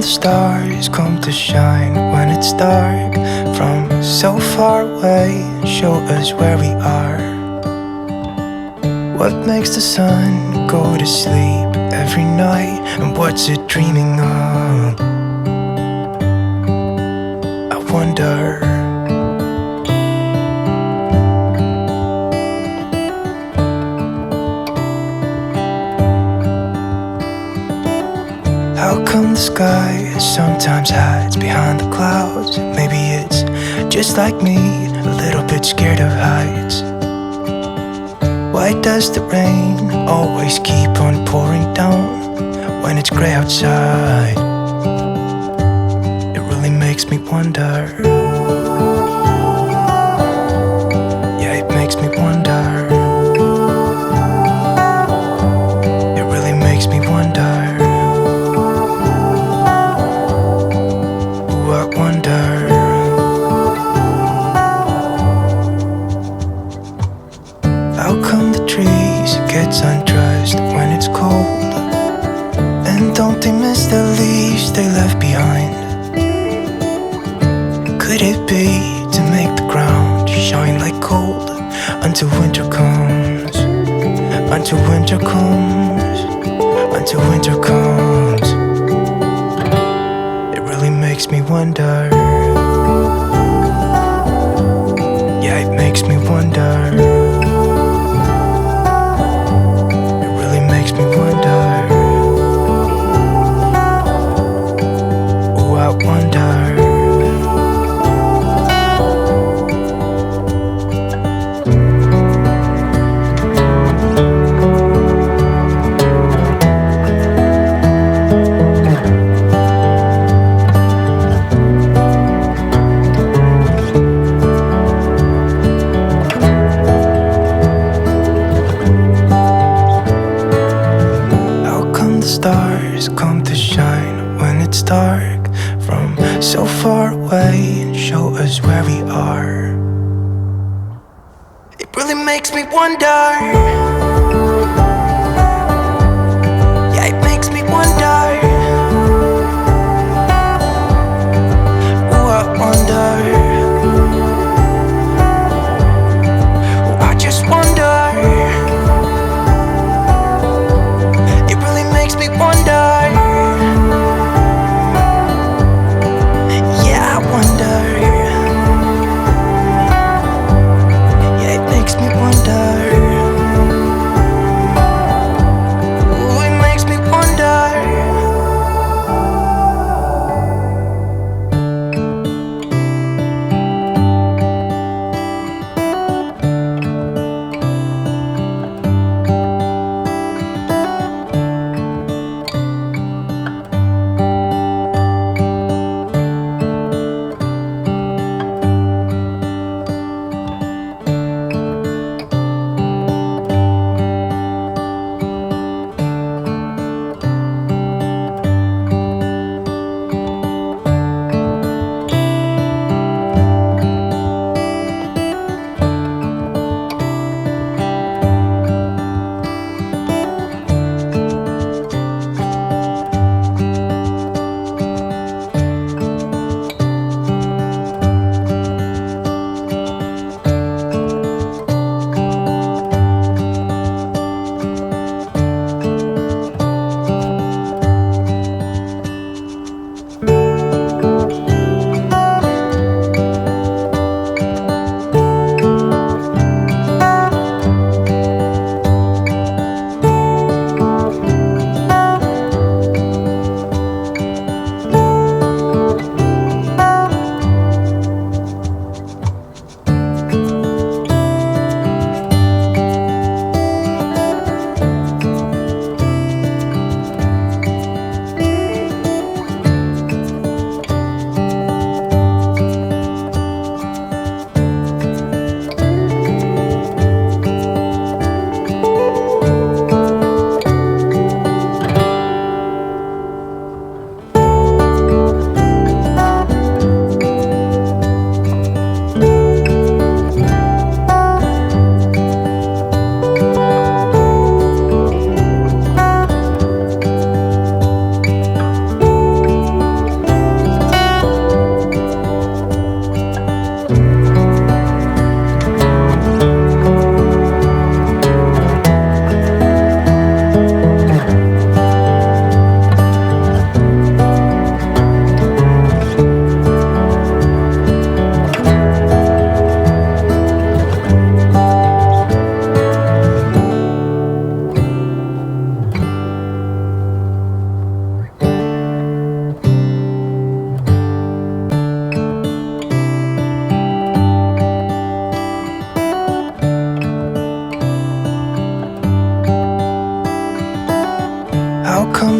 the stars come to shine when it's dark? From so far away, show us where we are. What makes the sun go to sleep every night? And what's it dreaming of? I wonder. How come the sky sometimes hides behind the clouds? Maybe it's just like me, a little bit scared of heights. Why does the rain always keep on pouring down when it's gray outside? It really makes me wonder. Yeah, it makes me wonder. It really makes me wonder. I wonder. How come the trees get undressed when it's cold? And don't they miss the leaves they left behind? Could it be to make the ground shine like gold until winter comes? Until winter comes. Until winter comes. Makes me wonder. Yeah, it makes me wonder. It really makes me wonder. Oh, I wonder. Stars come to shine when it's dark from so far away and show us where we are. It really makes me wonder. Yeah, it makes me wonder. Oh, I wonder. Oh, I just wonder. Makes me wonder. Yeah, I wonder. Yeah, it makes me wonder.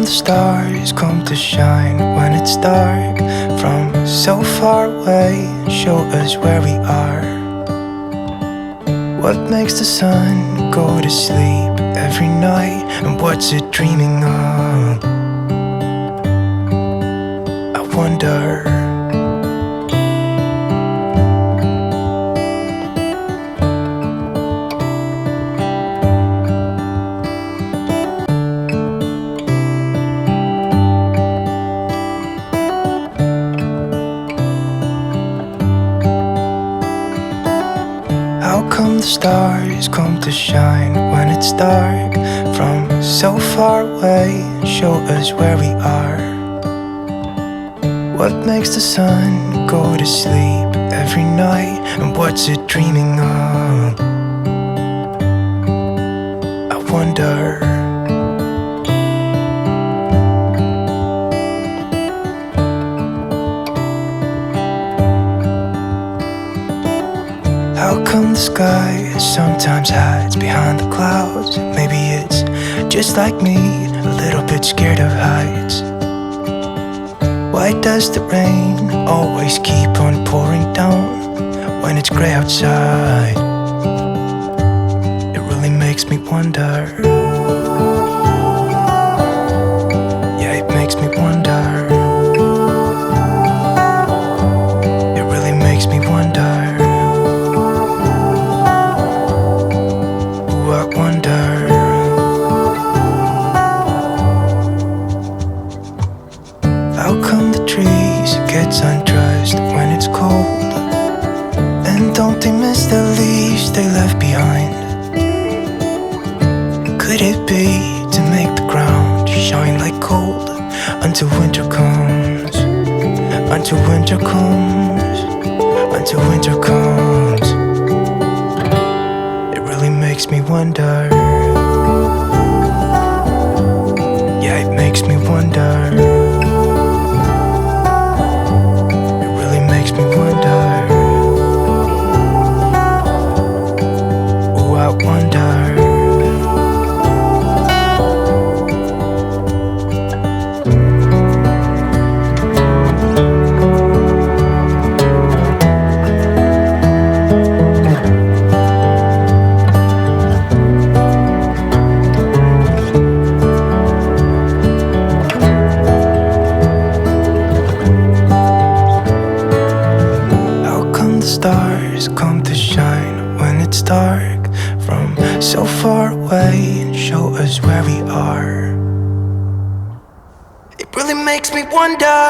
the stars come to shine when it's dark from so far away and show us where we are? What makes the sun go to sleep every night, and what's it dreaming of? I wonder. How come the stars come to shine when it's dark from so far away and show us where we are? What makes the sun go to sleep every night, and what's it dreaming of? I wonder. How come the sky sometimes hides behind the clouds? Maybe it's just like me, a little bit scared of heights. Why does the rain always keep on pouring down when it's gray outside? It really makes me wonder. Yeah, it makes me wonder. It really makes me wonder. I wonder. How come the trees get undressed when it's cold? And don't they miss the leaves they left behind? Could it be to make the ground shine like gold until winter comes? Until winter comes. Until winter comes. Makes me wonder. Yeah, it makes me wonder. It really makes me wonder. Oh, I wonder. Stars come to shine when it's dark from so far away and show us where we are. It really makes me wonder.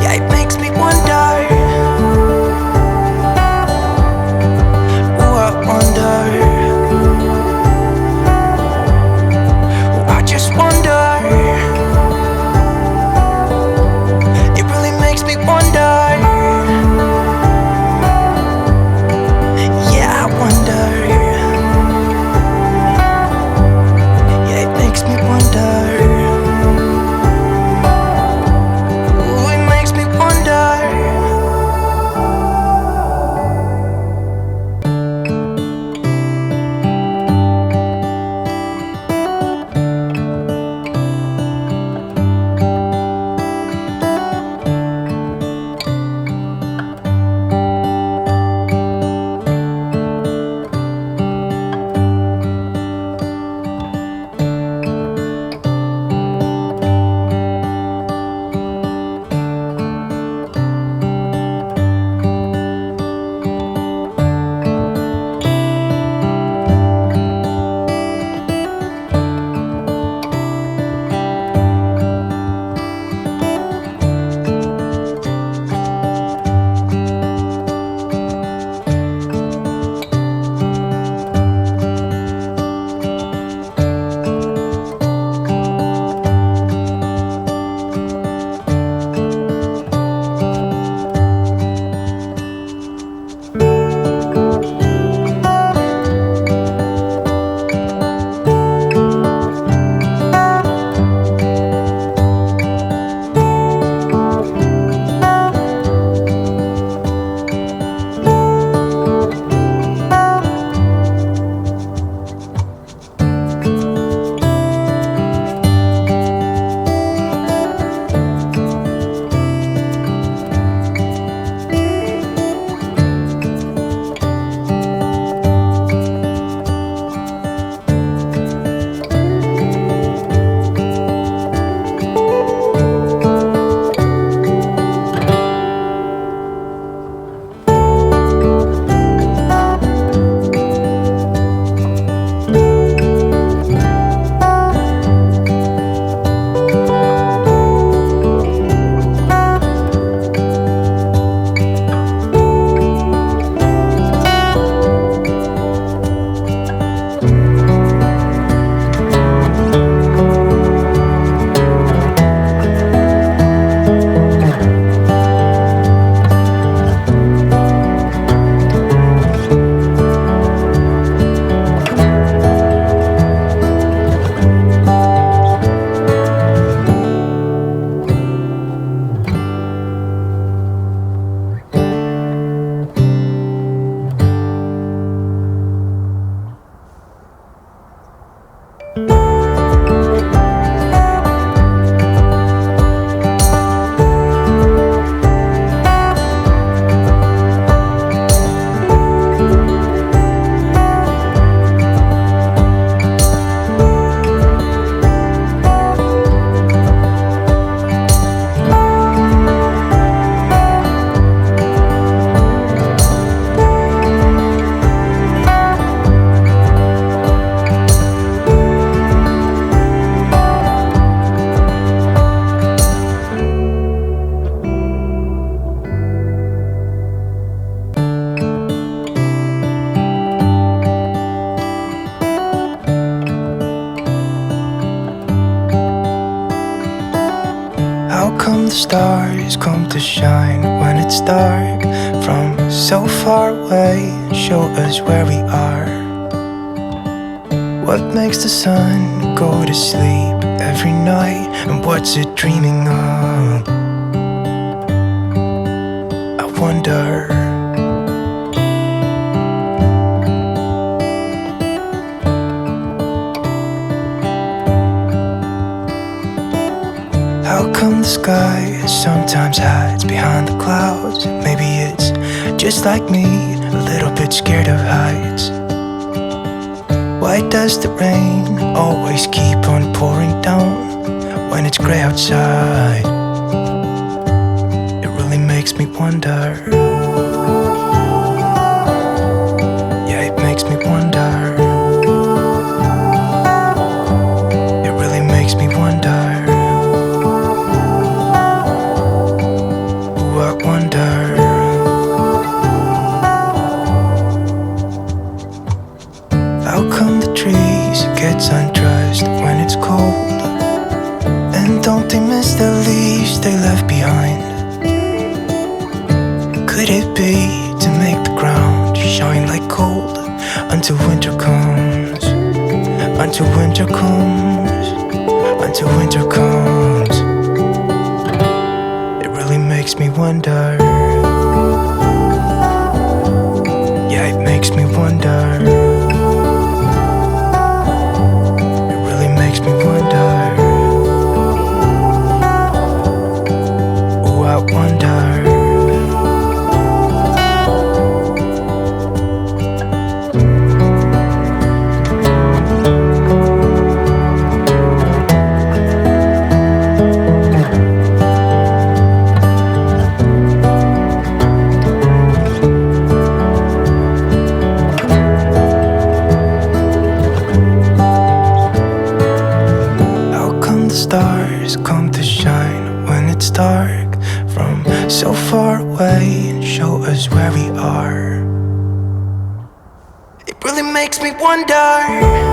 Yeah, it makes me wonder. Oh, I wonder. Oh, I just wonder. Makes me wonder. Yeah, I wonder. Yeah, it makes me wonder. How come the stars come to shine when it's dark from so far away and show us where we are? What makes the sun go to sleep every night, and what's it dreaming of? I wonder. How come the sky sometimes hides behind the clouds? Maybe it's just like me, a little bit scared of heights. Why does the rain always keep on pouring down when it's gray outside? It really makes me wonder. Yeah, it makes me wonder. It really makes me wonder. Ooh, I wonder. How come the trees gets undressed when it's cold? And don't they miss the leaves they left behind? Could it be to make the ground shine like gold until winter comes? Until winter comes, until winter comes. It really makes me wonder. Yeah, it makes me wonder. Makes me wonder. Oh, I wonder. Stars come to shine when it's dark from so far away and show us where we are. It really makes me wonder.